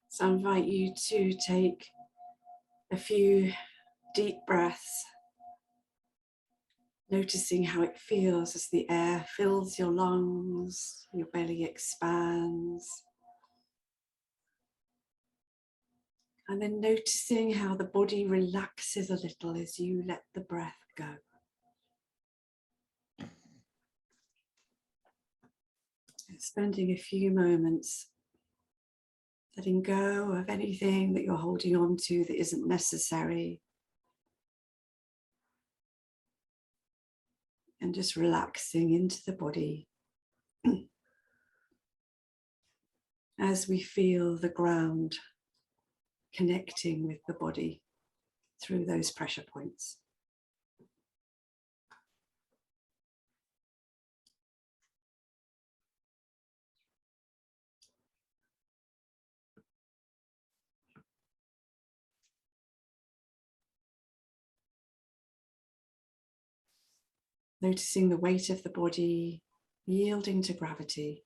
So I invite you to take a few deep breaths, noticing how it feels as the air fills your lungs, your belly expands. And then noticing how the body relaxes a little as you let the breath go. Spending a few moments letting go of anything that you're holding on to that isn't necessary. And just relaxing into the body as we feel the ground connecting with the body through those pressure points. Noticing the weight of the body yielding to gravity.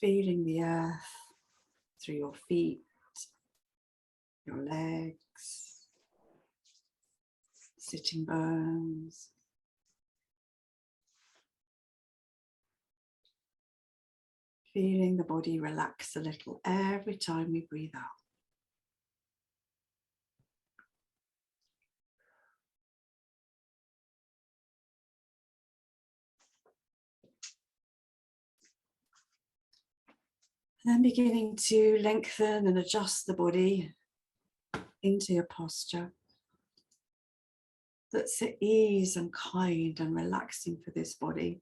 Feeling the earth through your feet, your legs, sitting bones. Feeling the body relax a little every time we breathe out. And then beginning to lengthen and adjust the body into a posture that's at ease and kind and relaxing for this body,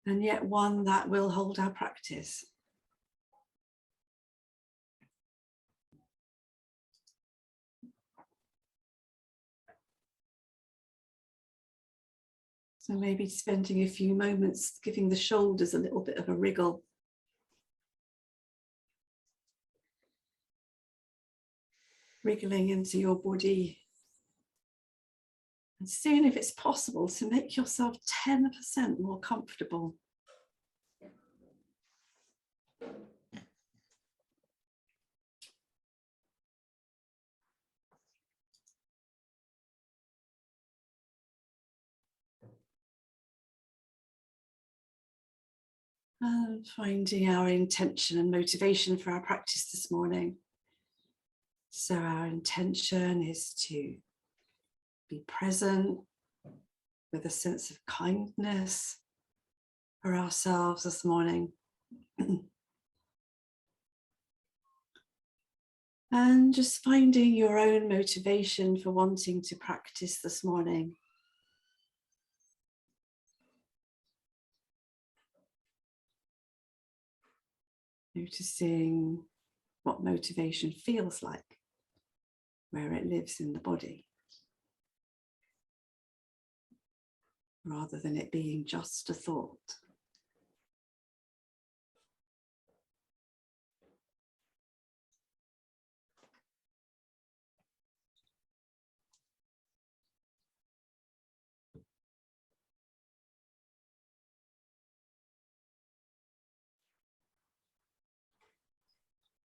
and yet one that will hold our practice. So maybe spending a few moments giving the shoulders a little bit of a wriggle. Wriggling into your body. And seeing if it's possible to make yourself 10% more comfortable. And finding our intention and motivation for our practice this morning. So our intention is to be present with a sense of kindness for ourselves this morning. And just finding your own motivation for wanting to practice this morning. Noticing what motivation feels like, where it lives in the body, rather than it being just a thought.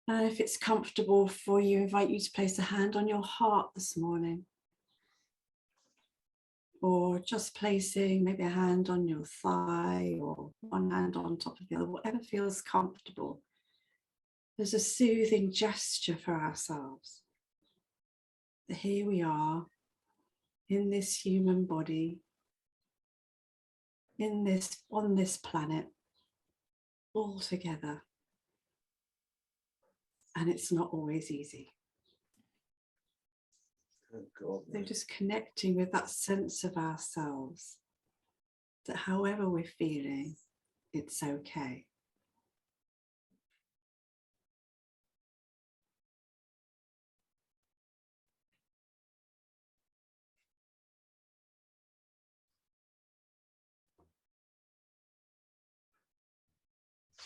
And if it's comfortable for you, I invite you to place a hand on your heart this morning. Or just placing maybe a hand on your thigh or one hand on top of the other, whatever feels comfortable. There's a soothing gesture for ourselves. That here we are in this human body, on this planet, all together. And it's not always easy. So just connecting with that sense of ourselves, that however we're feeling, it's okay.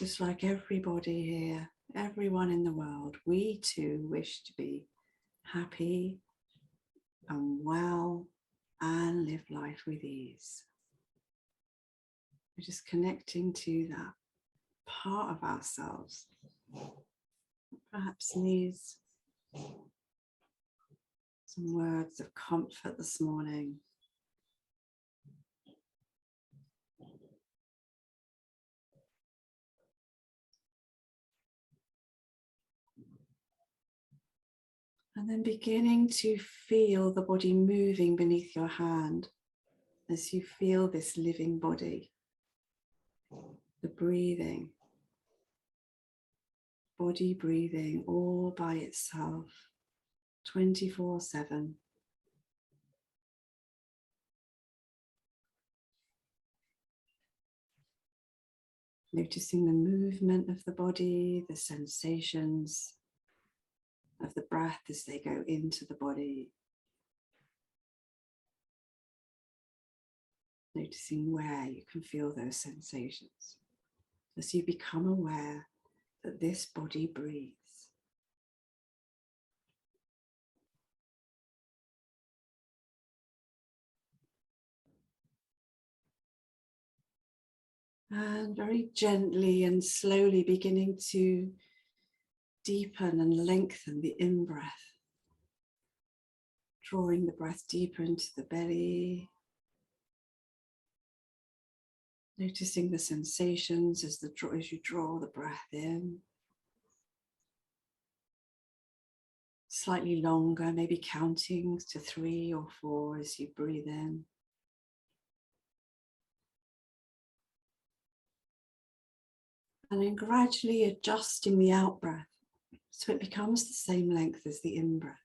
Just like everybody here, everyone in the world, we too wish to be happy and well and live life with ease. We're just connecting to that part of ourselves that perhaps needs some words of comfort this morning. And then beginning to feel the body moving beneath your hand as you feel this living body, the breathing, body breathing all by itself, 24/7. Noticing the movement of the body, the sensations of the breath as they go into the body. Noticing where you can feel those sensations as you become aware that this body breathes. And very gently and slowly beginning to deepen and lengthen the in-breath. Drawing the breath deeper into the belly. Noticing the sensations as you draw the breath in. Slightly longer, maybe counting to 3 or 4 as you breathe in. And then gradually adjusting the out-breath so it becomes the same length as the in-breath.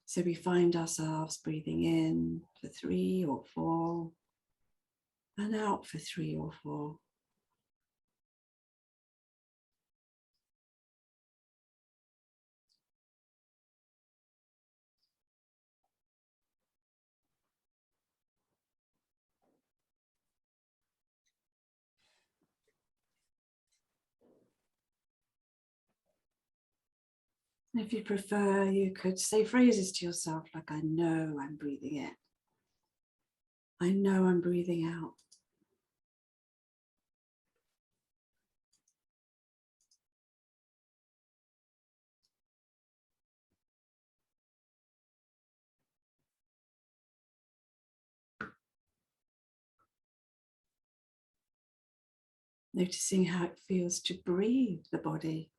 So we find ourselves breathing in for 3 or 4 and out for 3 or 4. If you prefer, you could say phrases to yourself like, I know I'm breathing in. I know I'm breathing out. Noticing how it feels to breathe the body.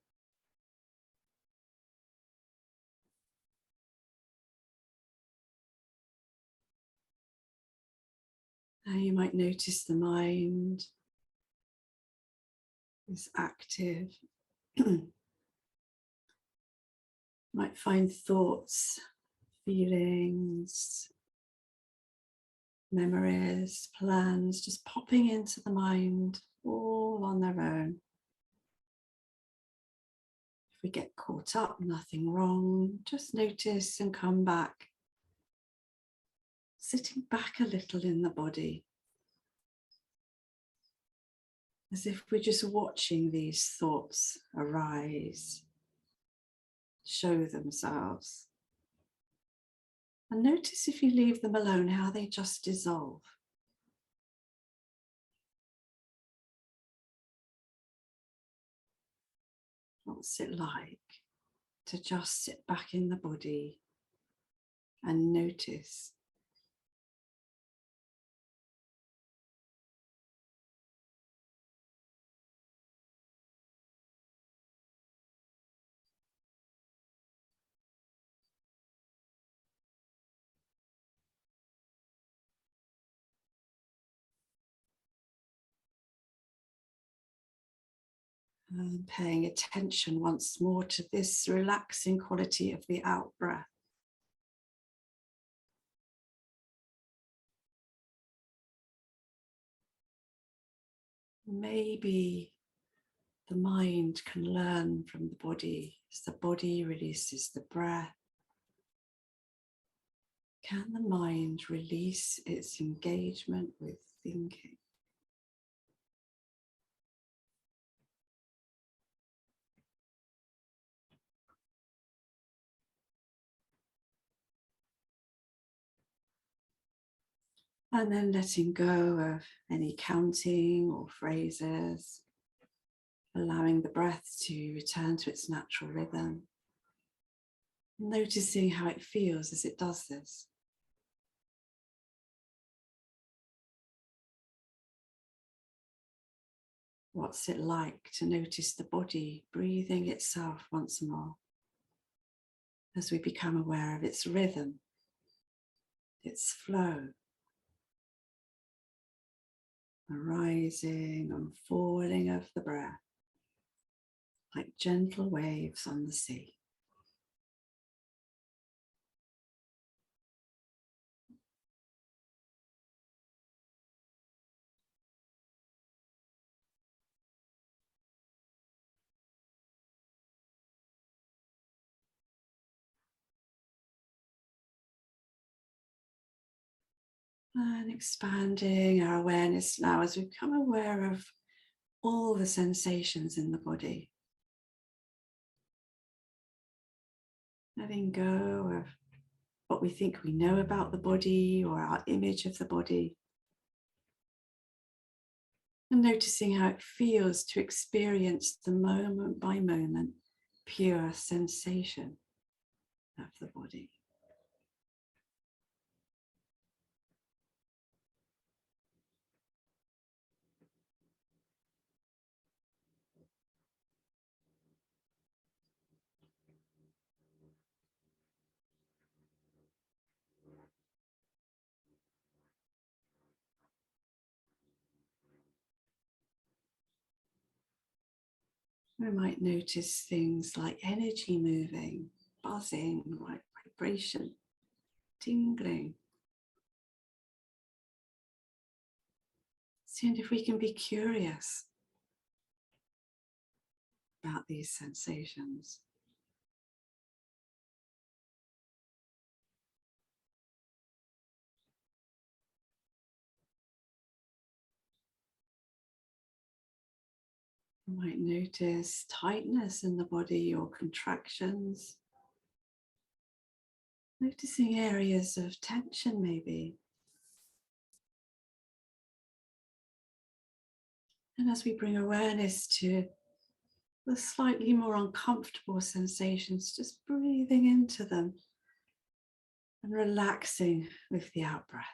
Now you might notice the mind is active. Might find thoughts, feelings, memories, plans just popping into the mind all on their own. If we get caught up, nothing wrong, just notice and come back. Sitting back a little in the body, as if we're just watching these thoughts arise, show themselves. And notice if you leave them alone, how they just dissolve. What's it like to just sit back in the body and notice? And paying attention once more to this relaxing quality of the out breath. Maybe the mind can learn from the body as the body releases the breath. Can the mind release its engagement with thinking? And then letting go of any counting or phrases, allowing the breath to return to its natural rhythm, noticing how it feels as it does this. What's it like to notice the body breathing itself once more as we become aware of its rhythm, its flow, the rising and falling of the breath, like gentle waves on the sea. And expanding our awareness now as we become aware of all the sensations in the body. Letting go of what we think we know about the body or our image of the body. And noticing how it feels to experience the moment by moment pure sensation of the body. We might notice things like energy moving, buzzing, like vibration, tingling. Seeing if we can be curious about these sensations. You might notice tightness in the body or contractions. Noticing areas of tension maybe. And as we bring awareness to the slightly more uncomfortable sensations, just breathing into them and relaxing with the out breath.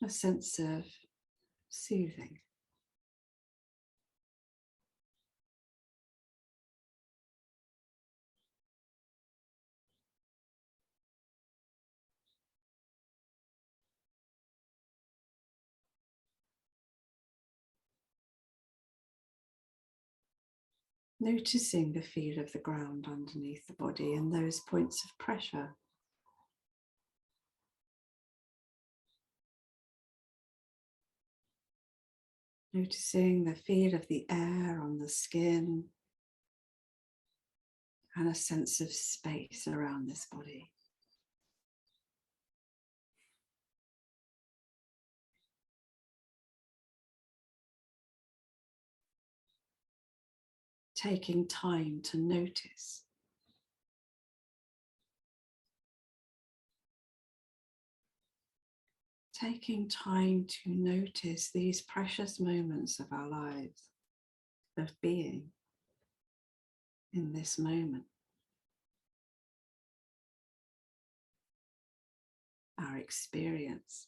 A sense of soothing. Noticing the feel of the ground underneath the body and those points of pressure. Noticing the feel of the air on the skin and a sense of space around this body. Taking time to notice. Taking time to notice these precious moments of our lives, of being in this moment. Our experience.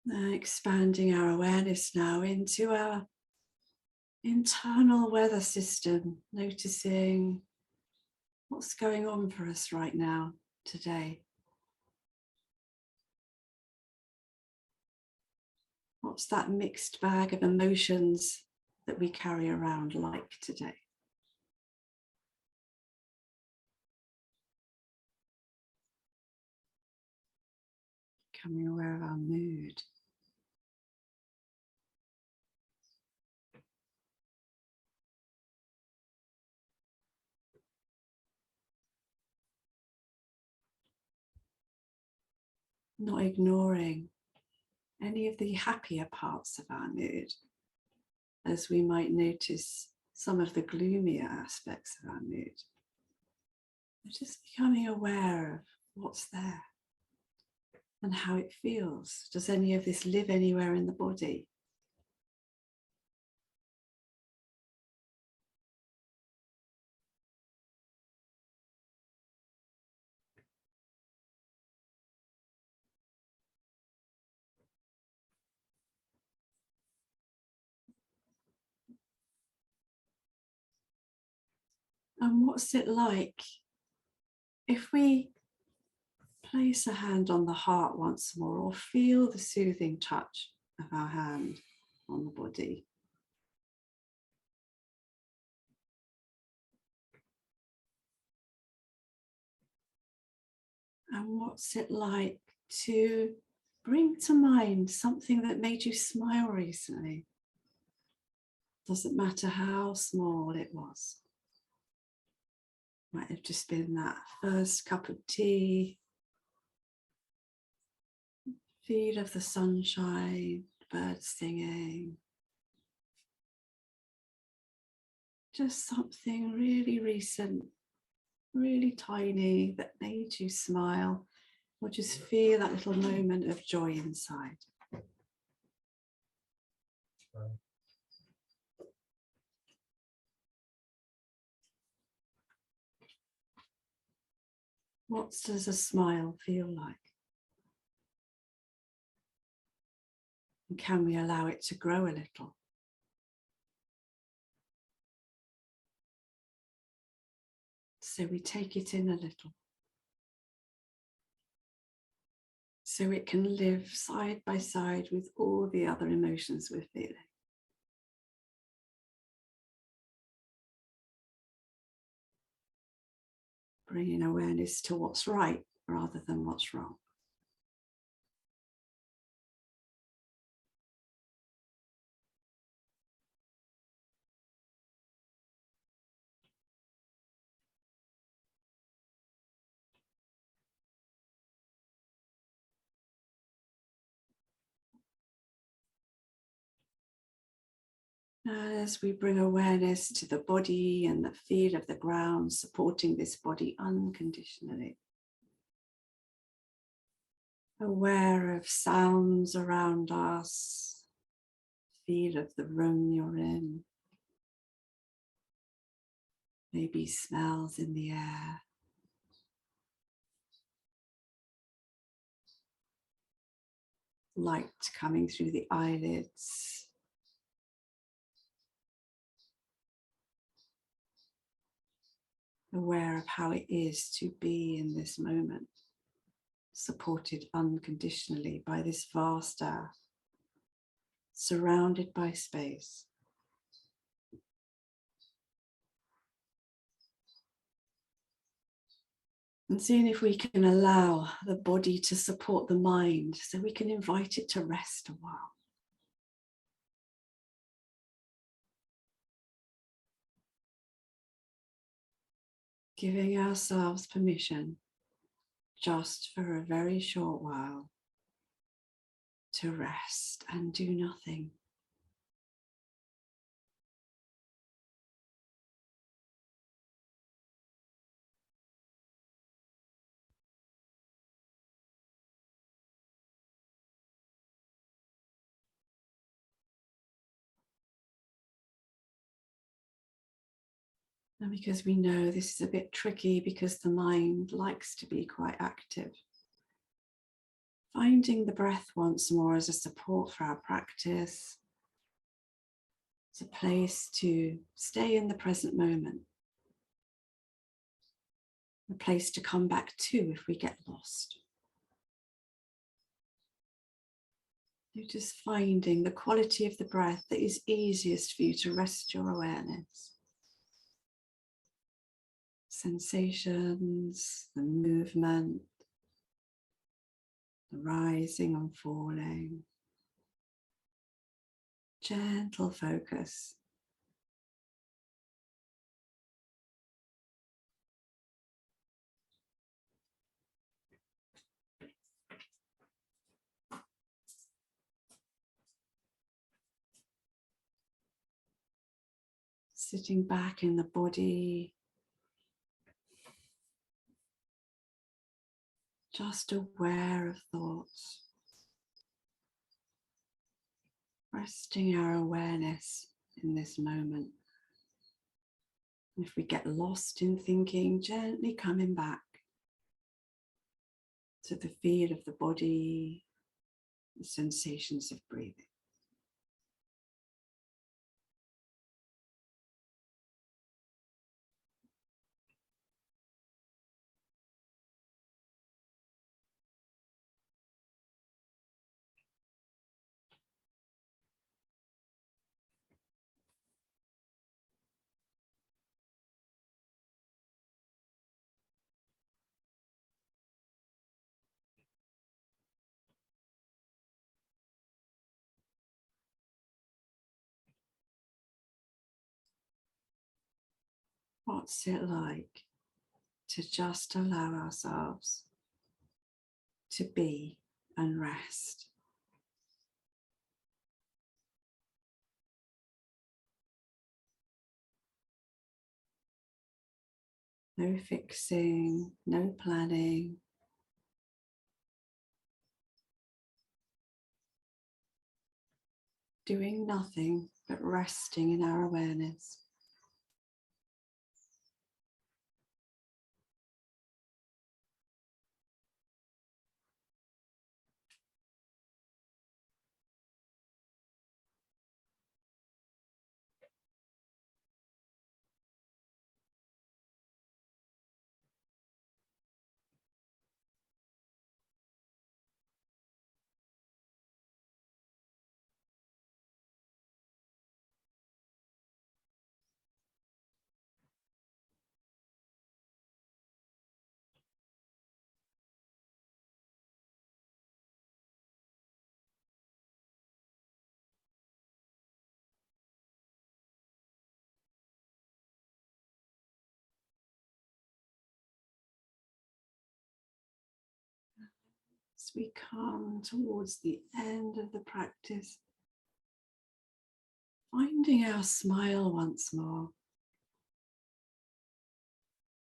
Expanding our awareness now into our internal weather system, noticing what's going on for us right now, today. What's that mixed bag of emotions that we carry around like today? Becoming aware of our mood. not ignoring any of the happier parts of our mood, as we might notice some of the gloomier aspects of our mood. Just becoming aware of what's there and how it feels. Does any of this live anywhere in the body? And what's it like if we place a hand on the heart once more, or feel the soothing touch of our hand on the body? And what's it like to bring to mind something that made you smile recently? Doesn't matter how small it was. Might have just been that first cup of tea, feel of the sunshine, birds singing. Just something really recent, really tiny that made you smile, or just feel that little moment of joy inside. What does a smile feel like? And can we allow it to grow a little? So we take it in a little, so it can live side by side with all the other emotions we're feeling. Bringing awareness to what's right rather than what's wrong. As we bring awareness to the body and the feel of the ground, supporting this body unconditionally. Aware of sounds around us, feel of the room you're in, maybe smells in the air. Light coming through the eyelids. Aware of how it is to be in this moment, supported unconditionally by this vast earth, surrounded by space. And seeing if we can allow the body to support the mind, so we can invite it to rest a while. Giving ourselves permission, just for a very short while, to rest and do nothing. And because we know this is a bit tricky because the mind likes to be quite active, finding the breath once more as a support for our practice. It's a place to stay in the present moment, a place to come back to if we get lost. You're just finding the quality of the breath that is easiest for you to rest your awareness. Sensations, the movement, the rising and falling. Gentle focus. Sitting back in the body, just aware of thoughts, resting our awareness in this moment. If we get lost in thinking, gently coming back to the feel of the body, the sensations of breathing. What's it like to just allow ourselves to be and rest? No fixing, no planning. Doing nothing but resting in our awareness. As we come towards the end of the practice, finding our smile once more.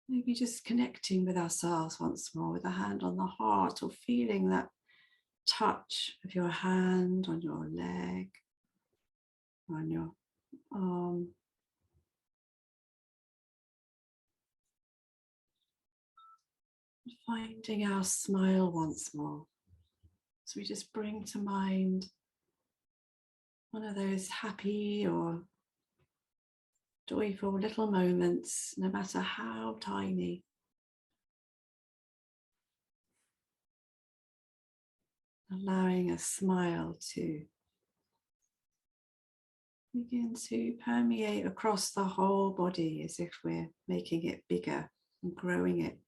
Maybe just connecting with ourselves once more with a hand on the heart, or feeling that touch of your hand on your leg, on your arm. Finding our smile once more. So we just bring to mind one of those happy or joyful little moments, no matter how tiny. Allowing a smile to begin to permeate across the whole body, as if we're making it bigger and growing it,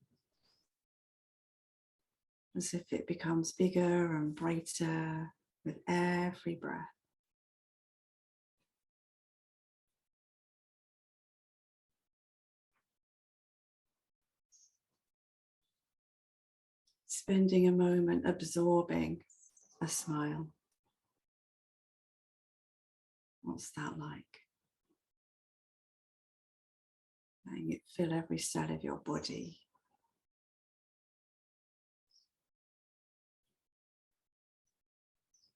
as if it becomes bigger and brighter with every breath. Spending a moment absorbing a smile. What's that like? Letting it fill every cell of your body.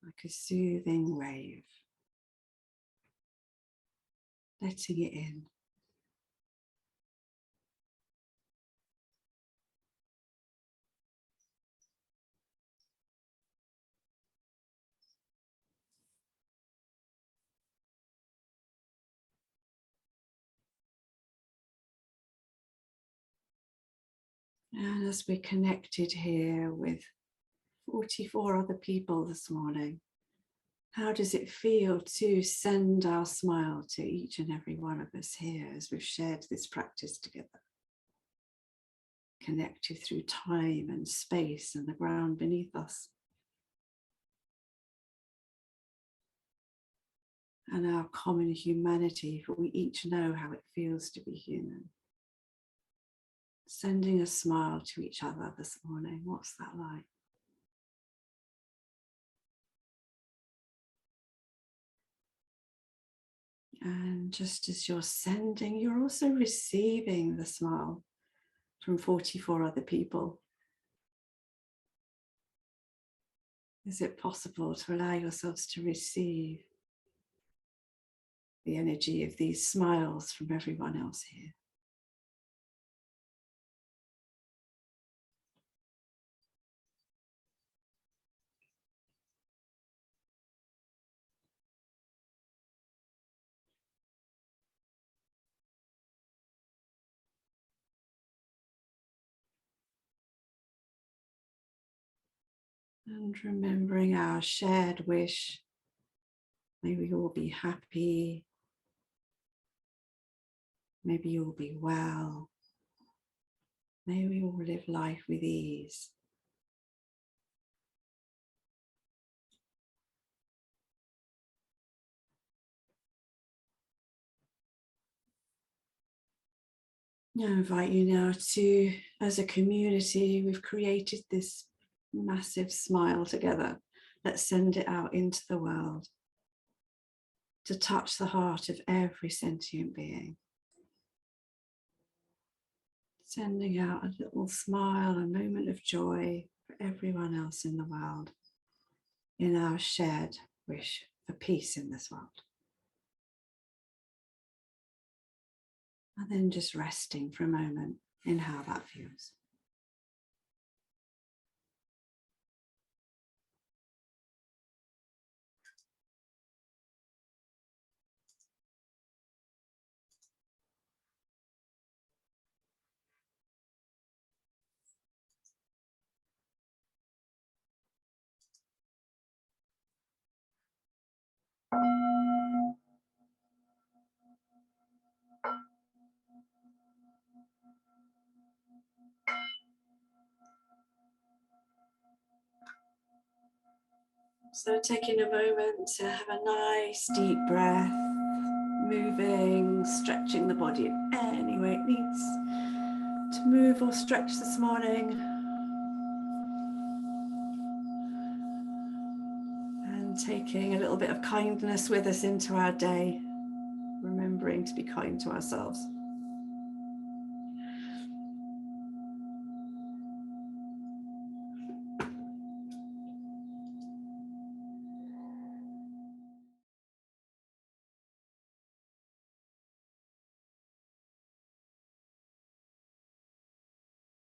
Like a soothing wave. Letting it in. And as we're connected here with 44 other people this morning, how does it feel to send our smile to each and every one of us here as we've shared this practice together? Connected through time and space and the ground beneath us. And our common humanity, for we each know how it feels to be human. Sending a smile to each other this morning, what's that like? And just as you're sending, you're also receiving the smile from 44 other people. Is it possible to allow yourselves to receive the energy of these smiles from everyone else here? And remembering our shared wish, may we all be happy, maybe you'll be well, may we all live life with ease. I invite you now to, as a community, we've created this massive smile together. Let's send it out into the world to touch the heart of every sentient being. Sending out a little smile, a moment of joy for everyone else in the world, in our shared wish for peace in this world. And then just resting for a moment in how that feels. So taking a moment to have a nice deep breath, moving, stretching the body in any way it needs to move or stretch this morning. And taking a little bit of kindness with us into our day, remembering to be kind to ourselves.